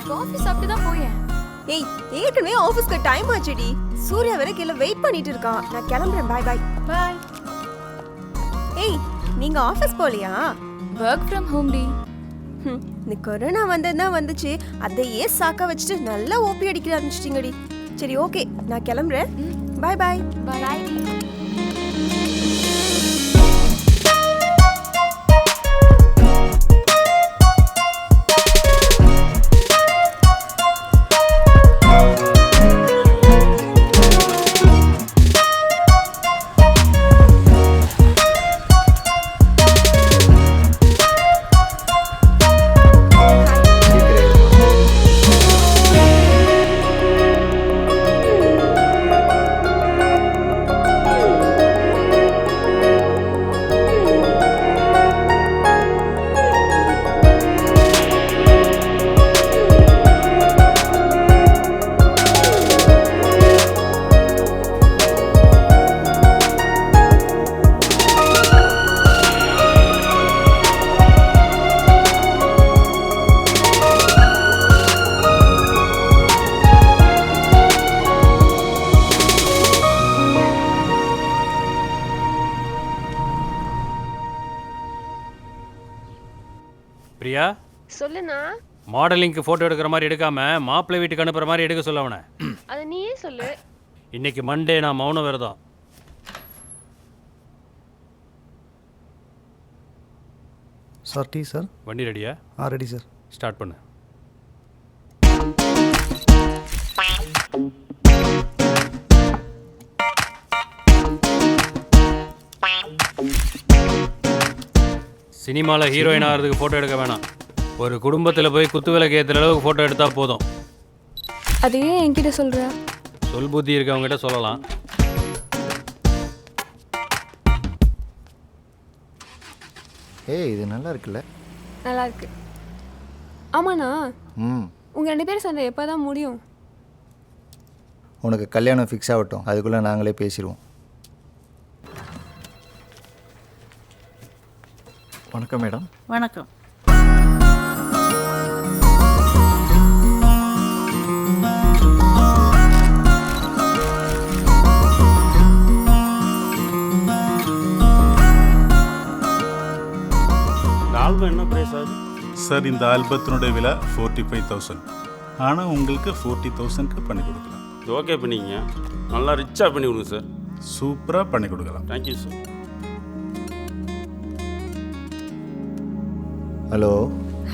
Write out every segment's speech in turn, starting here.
Coffee சாப்பிட்டு தான் போயேன். ஏய் ஏற்கனவே ஆபீஸ்க்கு டைம் ஆச்சுடி. சூர்யா வேற கீழ வெயிட் பண்ணிட்டு இருக்கான். நான் கிளம்புறேன். Bye bye. பை. ஏய் நீங்க ஆபீஸ் போலியா? வர்க் ஃப்ரம் ஹோம் டி. இந்த கொரோனா வந்ததுன்னா வந்துச்சு. அதையே சாக்க வச்சுட்டு நல்லா ஓபி அடிக்க ஆரம்பிச்சிட்டீங்கடி. சரி ஓகே நான் கிளம்புறேன். Bye bye. பை டி. பிரியா சொல்லுண்ணா. மாடலிங்க்கு ஃபோட்டோ எடுக்கிற மாதிரி எடுக்காம மாப்பிள்ளை வீட்டுக்கு அனுப்புற மாதிரி எடுக்க சொல்ல அவனை. அதை நீயே சொல்லு. இன்னைக்கு மண்டே, நான் மௌன விரதம். Sir tea sir. வண்டி ரெடியா? Ready sir. ஸ்டார்ட் பண்ணு. சினிமாவில் ஹீரோயின் ஆகிறதுக்கு ஃபோட்டோ எடுக்க வேணாம். ஒரு குடும்பத்தில் போய் குத்து விளக்கு ஏற்றுற அளவுக்கு ஃபோட்டோ எடுத்தால் போதும். அதையே என்கிட்ட சொல்ற? சொல் புத்தி இருக்கவங்ககிட்ட சொல்லலாம். ஏய் இது நல்லா இருக்குல்ல? நல்லா இருக்கு. ஆமாண்ணா, உங்கள் 2 பேரும் சண்டை எப்போ தான் முடியும்? உனக்கு கல்யாணம் ஃபிக்ஸ் ஆகட்டும், அதுக்குள்ளே நாங்களே பேசிடுவோம். வணக்கம் மேடம். வணக்கம். ஆல்பம் என்ன பிரைஸ் ஆகுது சார்? இந்த ஆல்பத்தினுடைய விலை 45,000. ஆனால் உங்களுக்கு 40,000க்கு பண்ணி கொடுக்கலாம். ஓகே பண்ணிங்க. நல்லா ரிச்சாக பண்ணி கொடுங்க சார். சூப்பராக பண்ணி கொடுக்கலாம். Thank you sir. Hello.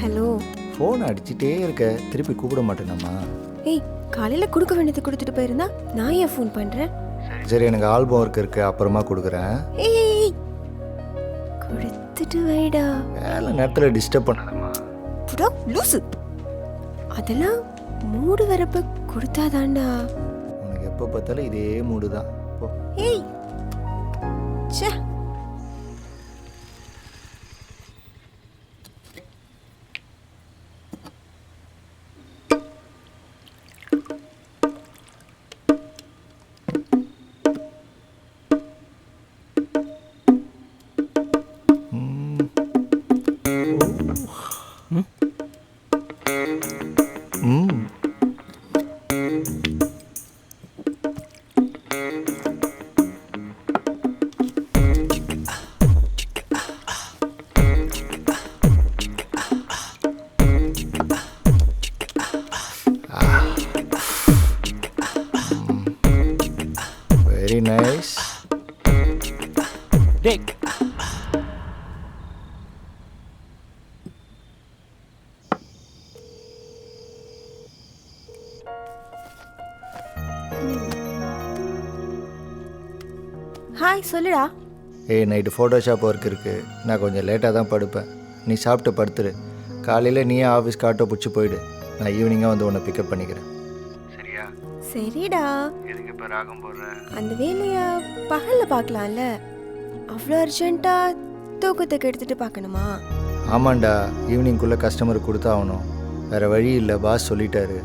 Hello. Phone அடிச்சுட்டே இருக்க, திருப்பி கூப்பிட மாட்டேனம்மா. ஏய் காலையில் கொடுக்க வேண்டியது கொடுத்துட்டு போயிருந்தா நான் ஏன் ஃபோன் பண்ணுறேன்? சரி எனக்கு ஆல்பம் ஒர்க் இருக்கு, அப்புறமா கொடுக்குறேன். ஏய் கொடுத்துட்டு வைடா. வேலை நேரத்தில் டிஸ்டர்ப் பண்ணாதம்மா. புடா லூசு. அதெல்லாம் மூடு வரப்ப கொடுத்தாதாண்டா. உனக்கு எப்போ பார்த்தாலும் இதே மூடு தான். ஏய் ச்சே. Very nice. டேக். ஹாய் சொல்லுடா. ஏய் நைட்டு ஃபோட்டோஷாப் ஒர்க் இருக்குது, நான் கொஞ்சம் லேட்டாக தான் படுப்பேன். நீ சாப்பிட்டு படுத்துரு. காலையில் நீயே ஆஃபீஸ்க்கு ஆட்டோ பிடிச்சி போயிடு. நான் ஈவினிங்காக வந்து உன்னை பிக்கப் பண்ணிக்கிறேன். சரியா? சரிடா. எதுக்கு இப்போ ராகம் போடுறேன்? அந்த வேலையை பகலில் பார்க்கலாம்ல. அவ்வளோ அர்ஜென்ட்டாக தூக்கத்துக்கு எடுத்துகிட்டு பார்க்கணுமா? ஆமாண்டா, ஈவினிங்குள்ளே கஸ்டமருக்கு கொடுத்தாகணும். வேறு வழி இல்லை, பாஸ் சொல்லிட்டாரு.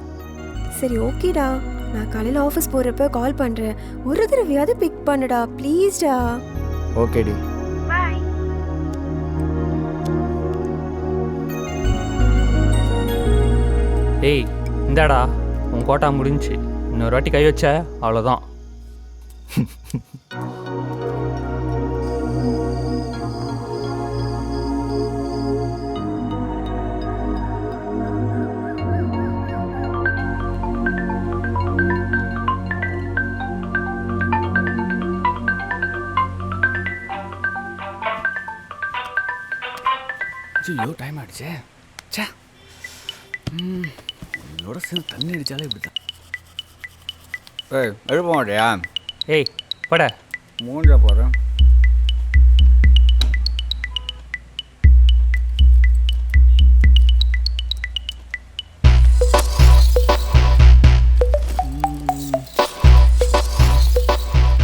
சரி ஓகேடா, நான் காலையில் ஆஃபீஸ் போகிறப்ப கால் பண்ணுறேன். ஒரு தடவையாவது பிக் பண்ணுடா ப்ளீஸ்டா. ஓகேடி. பாய். டேய் இந்தாடா உன் கோட்டா முடிஞ்சுச்சு. இன்னொரு வாட்டி கை வச்ச அவ்வளோதான். ஐயோ டைம் ஆகிடுச்சே. சே இதோட சேர்ந்து தண்ணி அடித்தாலே இப்படி தான். ஏய் எழுப்ப மாட்டியா? ஏய் பட மூஞ்சா போகிறேன்.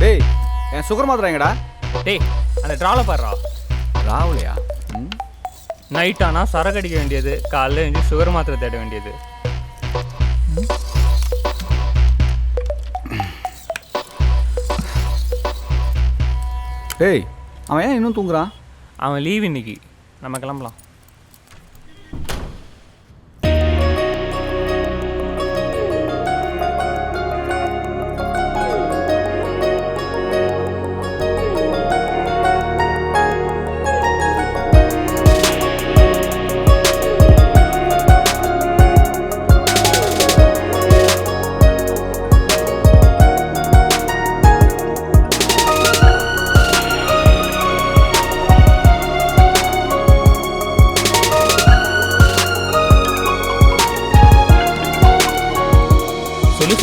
டேய் என் சுகர் மாத்திராங்கடா. டேய் அந்த ட்ராவில் பாடுறா. ராவுலையா? நைட் ஆனால் சரக்கு அடிக்க வேண்டியது, காலைல எழுந்து சுகர் மாத்திரை தேட வேண்டியது. டேய் அவன் ஏன் இன்னும் தூங்குறான்? அவன் லீவ் இன்னைக்கு. நம்ம கிளம்பலாம்.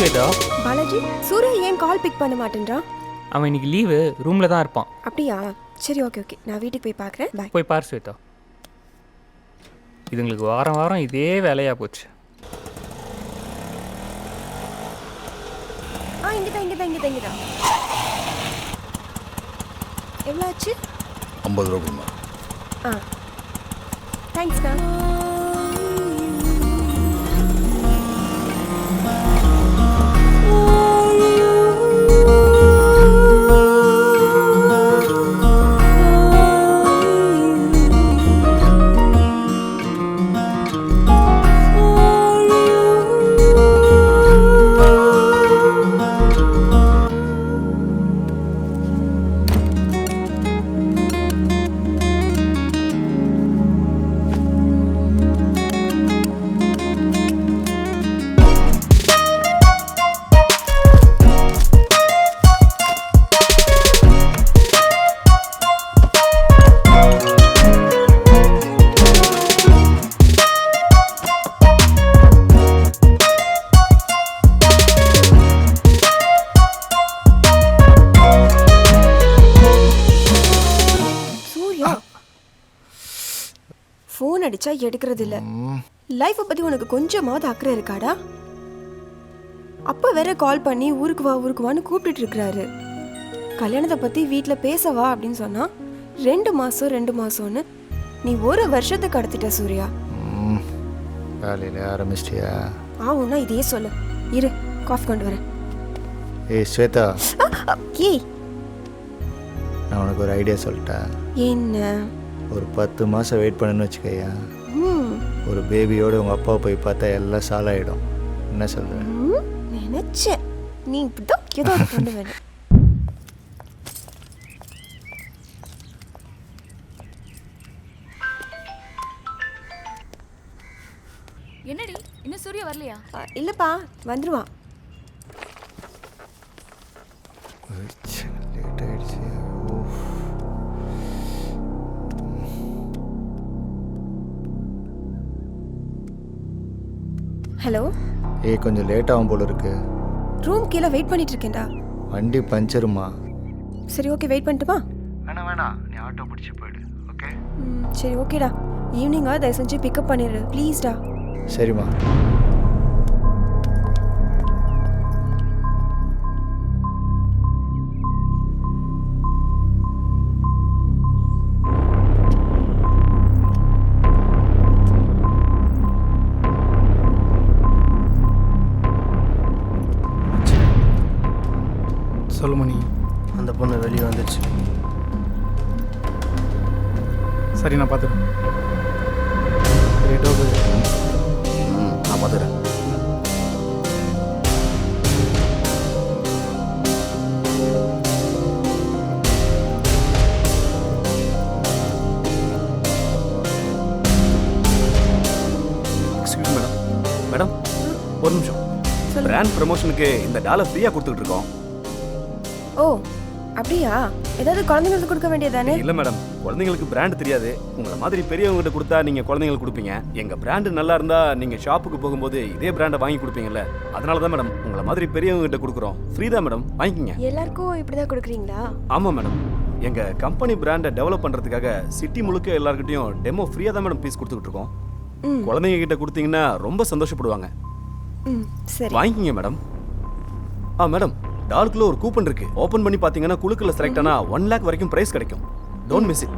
ஸ்வேதா, பாலாஜி, சூர்யா ஏன் கால் பிக் பண்ண மாட்டேன்றான்? அவன் இன்னைக்கு லீவு, ரூமில் தான் இருப்பான். அப்படியா? சரி ஓகே ஓகே, நான் வீட்டுக்கு போய் பார்க்குறேன். பாய். போய் பார் ஸ்வேதா. இதுங்களுக்கு வாரம் வாரம் இதே வேலையாக போச்சு. இங்கதான் எவ்வளோ ஆச்சு? 50 ரூபா கொடுமா. ஆ தேங்க்ஸ்ண்ணா. ஃபோன் அடிச்சா எடுக்கிறது இல்ல. லைஃப்பை பத்தி உனக்கு கொஞ்சமாவது அக்கறை இருக்காடா? அப்பா வேற கால் பண்ணி ஊருக்கு வான்னு கூப்பிட்டு இருக்கிறாரு. கல்யாணத்தை பத்தி வீட்டில் பேசவா அப்படின்னு சொன்னா 2 மாசம்னு நீ 1 வருஷத்தை கடத்திட்ட சூர்யா. காலையில் ஆரம்பிச்சிட்டியா? ஆவுன்னா இதே சொல்லு. இரு காஃபி கொண்டு வரேன். ஏய் ஸ்வேதா, ஏய் நான் உனக்கு ஒரு ஐடியா சொல்லிட்டேன். என்ன? ஒரு 10 மாதம் வெயிட் பண்ணுன்னு வச்சுக்கையா, ஒரு பேபியோட உங்கள் அப்பாவை போய் பார்த்தா எல்லாம் சாலாயிடும். என்ன சொல்கிறேன்? நினைச்சேன் நீ இப்படிதான் ஏதோ கொண்டு வர. என்னடி இன்னும் சூர்யா வரலையா? இல்லப்பா, வந்துருவான். லேட் ஆயிடுச்சு. ஹலோ. ஏய் கொஞ்சம் லேட் ஆகும் போல இருக்கு. ரூம் கீழே வெயிட் பண்ணிட்டு இருக்கேன்டா. வண்டி பஞ்சருமா? சரி ஓகே, வெயிட் பண்ணிட்டுமா? வேணாம், நீ ஆட்டோ பிடிச்சி போயிடு. ஓகே சரி ஓகேடா. ஈவினிங்கா தயவு செஞ்சு பிக்கப் பண்ணிடு ப்ளீஸ்டா. சரிம்மா. சொல்லுமணி, அந்த பொண்ணு வெளியே வந்துச்சு. சரி நான் பார்த்துக்கிறேன். நான் பார்த்துக்கிறேன். ஒரு நிமிஷம். பிராண்ட் ப்ரமோஷனுக்கு இந்த டாலர் ஃப்ரீயாக கொடுத்துட்டு இருக்கோம். ஓ அப்படியா? ஏதாவது குழந்தைங்களுக்கு கொடுக்க வேண்டியதானே? இல்லை மேடம், குழந்தைங்களுக்கு பிராண்ட் தெரியாது. உங்களை மாதிரி பெரியவங்ககிட்ட கொடுத்தா நீங்கள் குழந்தைங்களுக்கு கொடுப்பீங்க. எங்கள் பிராண்டு நல்லா இருந்தால் நீங்கள் ஷாப்புக்கு போகும்போது இதே பிராண்டை வாங்கி கொடுப்பீங்கல்ல. அதனால தான் மேடம் உங்களை மாதிரி பெரியவங்ககிட்ட கொடுக்குறோம். ஃப்ரீ தான் மேடம், வாங்கிக்கோங்க. எல்லாருக்கும் இப்படிதான் கொடுக்குறீங்களா? ஆமாம் மேடம், எங்கள் கம்பெனி பிராண்டை டெவலப் பண்ணுறதுக்காக சிட்டி முழுக்க எல்லாருக்கிட்டையும் டெமோ ஃப்ரீயாக தான் மேடம் பீஸ் கொடுத்துக்கிட்டு இருக்கோம். குழந்தைங்க கிட்ட கொடுத்தீங்கன்னா ரொம்ப சந்தோஷப்படுவாங்க. சரி வாங்கிக்கோங்க மேடம். மேடம், டாலுக்குள்ள ஒரு கூப்பன் இருக்கு. ஓபன் பண்ணி பாத்தீங்கன்னா குழுக்குள்ள செலக்ட் ஆனா 1 lakh வரைக்கும் பிரைஸ் கிடைக்கும். Don't miss it.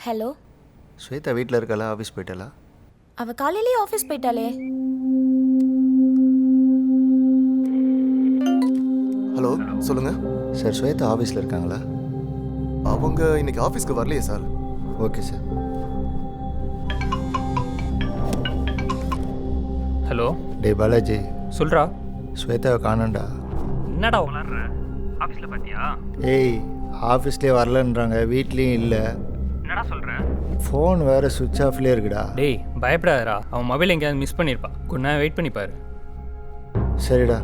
Hello. Shweta வீட்டில் இருக்காளா? ஆஃபீஸ் போயிட்டாளா? அவ காலையிலேயே ஆஃபீஸ் போயிட்டாளே. ஹலோ, சொல்லுங்க சார். ஸ்வேதா ஆஃபீஸில் இருக்காங்களா? அவங்க இன்னைக்கு ஆஃபீஸ்க்கு வரலையே சார். Okay sir. ஹலோ. டே பாலாஜி, சொல்கிறா. ஸ்வேதாவை காணோண்டா. என்னடா விளாட்ற? ஆஃபீஸில் பார்த்தியா? ஏய், ஆஃபீஸ்லேயே வரலன்றாங்க, வீட்லேயும் இல்லை. என்னடா சொல்கிற? ஃபோன் வேறு சுவிட்ச் ஆஃப்லேயே இருக்குடா. டேய் பயப்படாதடா, அவன் மொபைல் எங்கேயாவது மிஸ் பண்ணியிருப்பா. கொஞ்ச நேரம் வெயிட் பண்ணிப்பாரு. சரிடா.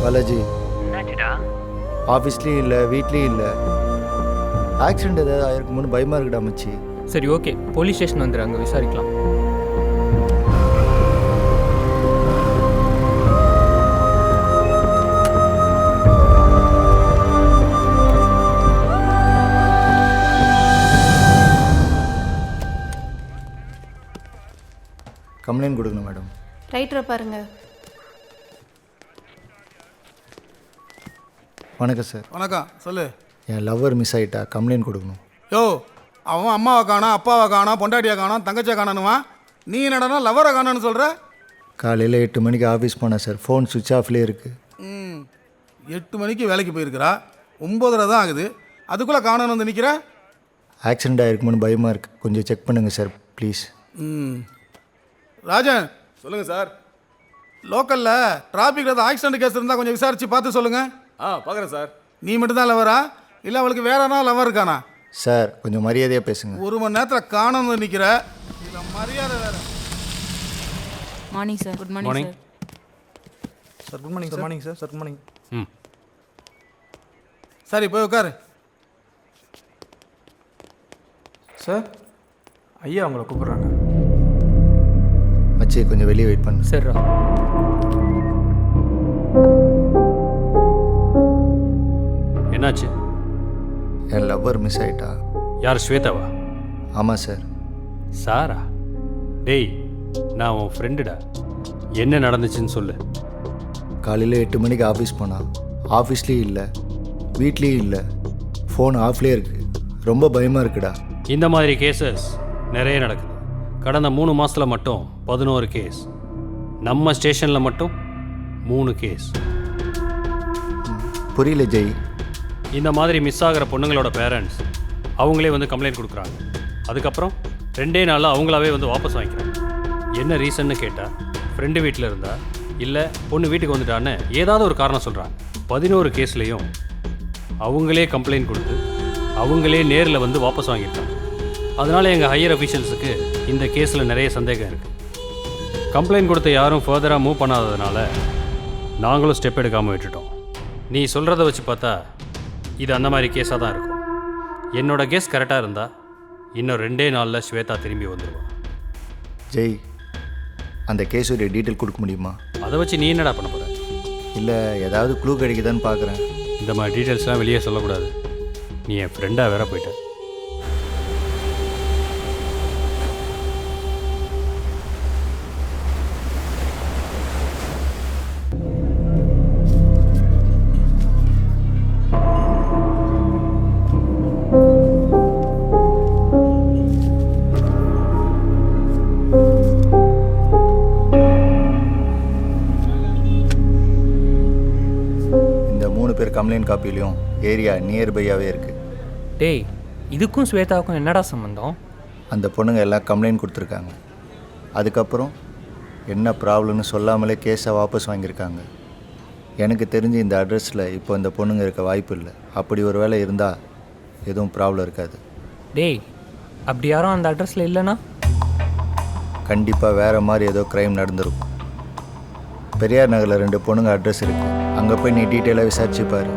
பாலாஜி, ஆஃபீஸ்லேயும் இல்லை, வீட்லேயும் இல்லை. ஆக்சிடென்ட் ஏதாவது ஆயிருக்குமோன்னு பயமாக இருக்குடா மச்சி. சரி ஓகே, போலீஸ் ஸ்டேஷன் வந்துடு, அங்கே விசாரிக்கலாம். கம்ப்ளைண்ட் கொடுக்கணும் மேடம். ரைட்டரை பாருங்க. வணக்கம் சார். வணக்கம், சொல்லு. என் லவ்வர் மிஸ் ஆகிட்டா, கம்ப்ளைண்ட் கொடுக்கணும். யோ, அவன் அம்மாவை காணோம், அப்பாவை காணோம், பொண்டாட்டியை காணோம், தங்கச்சியை காணணுமா? நீ என்னடா லவ்வரை காணோன்னு சொல்கிற? காலையில் 8 மணிக்கு ஆஃபீஸ் போனேன் சார். ஃபோன் சுவிட்ச் ஆஃப்லேயே இருக்குது. 8 மணிக்கு வேலைக்கு போயிருக்கிறா, 9:30 தான் ஆகுது. அதுக்குள்ளே காணோன்னு வந்து நிற்கிற? ஆக்சிடென்ட் ஆகிருக்குமோன்னு பயமாக இருக்குது, கொஞ்சம் செக் பண்ணுங்கள் சார் ப்ளீஸ். ராஜன், சொல்லுங்கள் சார். லோக்கலில் டிராஃபிக்கில் ஏதாவது ஆக்சிடென்ட் கேஸ் இருந்தால் கொஞ்சம் விசாரித்து பார்த்து சொல்லுங்கள். பார்க்குறேன் சார். நீ மட்டும்தான் லவரா, இல்லை அவளுக்கு வேற என்ன லவர் இருக்கானா? சார் கொஞ்சம் மரியாதையாக பேசுங்க. 1 மணி நேரத்தில் காணோன்னு நிற்கிற, இல்லை மரியாதை வேறு. Morning sir. Good morning sir. Sir good morning sir. Morning sir. Sir good morning. சரி போய் உட்காரு. சார், ஐயா உங்களை கூப்பிட்றாங்க. மச்சி கொஞ்சம் வெளியே வெயிட் பண்ணு. சரிடா. என்னாச்சு? என் லவ்வர் மிஸ் ஆயிட்டா. யார், ஸ்வேதாவா? ஆமாம் சார். சாரா? டேய், நான் உன் ஃப்ரெண்டுடா. என்ன நடந்துச்சுன்னு சொல்லு. காலையில் 8 மணிக்கு ஆஃபீஸ் போனான். ஆஃபீஸ்லேயும் இல்லை, வீட்லேயும் இல்லை, ஃபோன் ஆஃப்லேயே இருக்குது. ரொம்ப பயமாக இருக்குடா. இந்த மாதிரி கேசஸ் நிறைய நடக்குது. கடந்த 3 மாதத்தில் மட்டும் 11 கேஸ். நம்ம ஸ்டேஷனில் மட்டும் 3 கேஸ். புரியல ஜெய். இந்த மாதிரி மிஸ் ஆகிற பொண்ணுங்களோட பேரண்ட்ஸ் அவங்களே வந்து கம்ப்ளைண்ட் கொடுக்குறாங்க. அதுக்கப்புறம் 2 நாளில் அவங்களாவே வந்து வாபஸ் வாங்கிக்கிறாங்க. என்ன ரீசன்னு கேட்டால் ஃப்ரெண்டு வீட்டில் இருந்தா, இல்லை பொண்ணு வீட்டுக்கு வந்துட்டான்னு ஏதாவது ஒரு காரணம் சொல்கிறாங்க. 11 கேஸ்லேயும் அவங்களே கம்ப்ளைண்ட் கொடுத்து அவங்களே நேரில் வந்து வாபஸ் வாங்கியிருக்காங்க. அதனால் எங்கள் ஹையர் அஃபீஷியல்ஸுக்கு இந்த கேஸில் நிறைய சந்தேகம் இருக்குது. கம்ப்ளைண்ட் கொடுத்த யாரும் ஃபர்தராக மூவ் பண்ணாததுனால நாங்களும் ஸ்டெப் எடுக்காமல் விட்டுட்டோம். நீ சொல்கிறத வச்சு பார்த்தா இது அந்த மாதிரி கேஸாக தான் இருக்கும். என்னோடய கேஸ் கரெக்டாக இருந்தால் இன்னும் 2 நாளில் ஸ்வேதா திரும்பி வந்துடுவான். ஜெய், அந்த கேஸுடைய டீட்டெயில் கொடுக்க முடியுமா? அதை வச்சு நீ என்னடா பண்ண போகிற? இல்லை, ஏதாவது க்ளூ கிடைக்குதான்னு பார்க்குறேன். இந்த மாதிரி டீட்டெயில்ஸ்லாம் வெளியே சொல்லக்கூடாது. நீ என் ஃப்ரெண்டாக வேற போயிட்ட. இந்த 3 பேர் கம்ப்ளைண்ட் காப்பிலையும் ஏரியா நியர்பையாகவே இருக்குது. டேய், இதுக்கும் ஸ்வேதாவுக்கும் என்னடா சம்மந்தம்? அந்த பொண்ணுங்க எல்லாம் கம்ப்ளைண்ட் கொடுத்துருக்காங்க. அதுக்கப்புறம் என்ன ப்ராப்ளம்னு சொல்லாமலே கேஸை வாபஸ் வாங்கியிருக்காங்க. எனக்கு தெரிஞ்சு இந்த அட்ரஸில் இப்போ இந்த பொண்ணுங்க இருக்க வாய்ப்பு இல்லை. அப்படி ஒரு வேளை இருந்தால் எதுவும் ப்ராப்ளம் இருக்காது. டேய், அப்படி யாரும் அந்த அட்ரஸில் இல்லைன்னா கண்டிப்பாக வேறு மாதிரி ஏதோ க்ரைம் நடந்திருக்கும். பெரியார் நகரில் 2 பொண்ணுங்க அட்ரஸ் இருக்குது. அங்கே போய் நீ டீட்டெயிலாக விசாரிச்சுப்பார்.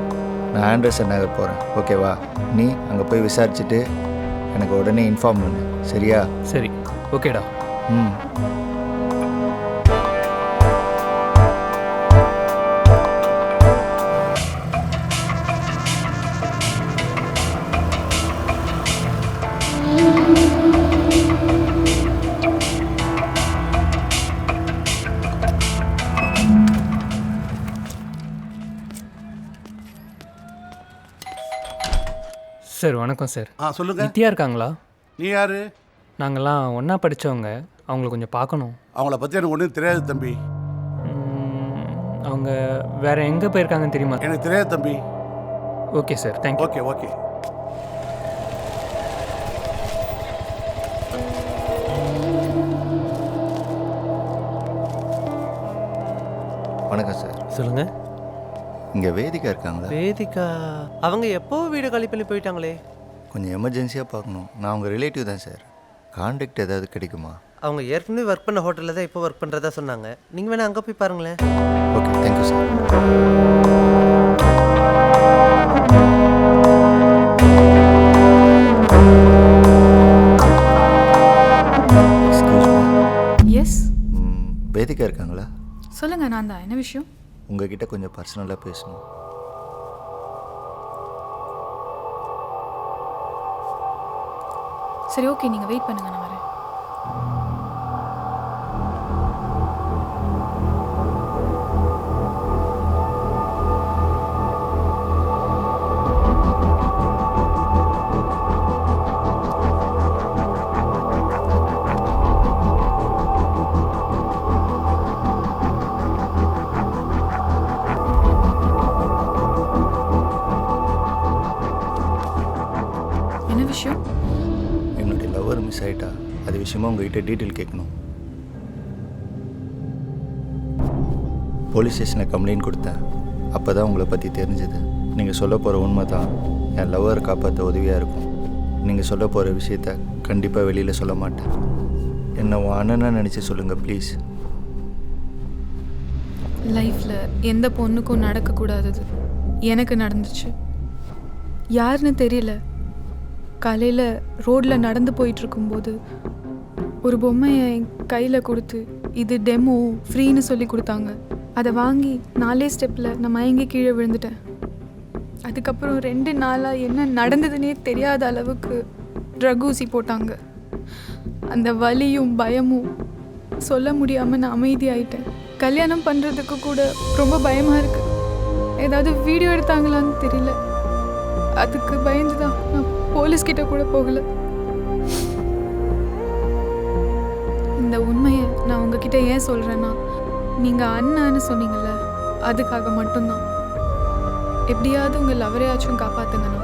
நான் ஆண்டர்சன் நகர் போகிறேன், ஓகேவா? நீ அங்கே போய் விசாரிச்சுட்டு எனக்கு உடனே இன்ஃபார்ம் பண்ணு, சரியா? சரி, ஓகேடா. ம். சார் வணக்கம் சார். சொல்லுங்க. நித்யா இருக்காங்களா? நீ யாரு? நாங்கள்லாம் ஒன்றா படித்தவங்க. அவங்கள கொஞ்சம் பார்க்கணும். அவங்கள பற்றி எனக்கு ஒன்றும் தெரியாது தம்பி. அவங்க வேற எங்கே போயிருக்காங்கன்னு தெரியுமா? எனக்கு தெரியாது தம்பி. Okay sir, thank you. Okay okay. வணக்கம் சார். சொல்லுங்கள். இங்கே வேதிகா இருக்காங்களா? வேதிகா அவங்க எப்போ வீடு காலி பண்ணி போயிட்டாங்களே. கொஞ்சம் எமர்ஜென்சியாக பார்க்கணும். நான் அவங்க ரிலேட்டிவ் தான் சார். கான்டாக்ட் ஏதாவது கிடைக்குமா? அவங்க ஏற்கனவே ஒர்க் பண்ண ஹோட்டலில் தான் இப்போ ஒர்க் பண்ணுறதா சொன்னாங்க. நீங்கள் வேணால் அங்கே போய் பாருங்களேன். Okay, thank you sir. Excuse me. Yes. Vedika இருக்காங்களா? சொல்லுங்கள், நான் தான். என்ன விஷயம்? உங்ககிட்ட கொஞ்சம் பர்சனலாக பேசணும். சரி, ஓகே, நீங்கள் வெயிட் பண்ணுங்க, நான் வரேன். என்ன விஷயம்? என்னுடைய லவ்வர் மிஸ் ஆகிட்டா. அது விஷயமா உங்ககிட்ட டீட்டெயில் கேட்கணும். போலீஸ் ஸ்டேஷனில் கம்ப்ளைண்ட் கொடுத்தேன். அப்போ தான் உங்களை பற்றி தெரிஞ்சது. நீங்கள் சொல்ல போகிற உண்மை தான் என் லவ்வரை காப்பாற்ற உதவியாக இருக்கும். நீங்கள் சொல்ல போகிற விஷயத்த கண்டிப்பாக வெளியில் சொல்ல மாட்டேன். என்னை உன் அண்ணனாக நினச்சி சொல்லுங்கள் ப்ளீஸ். லைஃப்பில் எந்த பொண்ணுக்கும் நடக்கக்கூடாதது எனக்கு நடந்துச்சு. யாருன்னு தெரியல. காலையில் ரோட்டில் நடந்து போயிட்டுருக்கும்போது ஒரு பொம்மையை என் கையில் கொடுத்து இது டெமோ ஃப்ரீன்னு சொல்லி கொடுத்தாங்க. அதை வாங்கி 4 ஸ்டெப்பில் நான் மயங்கி கீழே விழுந்துட்டேன். அதுக்கப்புறம் 2 நாளாக என்ன நடந்ததுன்னே தெரியாத அளவுக்கு ட்ரக் ஊசி போட்டாங்க. அந்த வலியும் பயமும் சொல்ல முடியாமல் நான் அமைதியாயிட்டேன். கல்யாணம் பண்ணுறதுக்கு கூட ரொம்ப பயமாக இருக்குது. ஏதாவது வீடியோ எடுத்தாங்களான்னு தெரியல. அதுக்கு பயந்து தான் நான் போலீஸ்கிட்ட கூட போகலை. இந்த உண்மையை நான் உங்ககிட்ட ஏன் சொல்கிறேன்னா, நீங்கள் அண்ணான்னு சொன்னீங்கல்ல, அதுக்காக மட்டும்தான். எப்படியாவது உங்கள் லவரையாச்சும் காப்பாற்றுங்கண்ணா.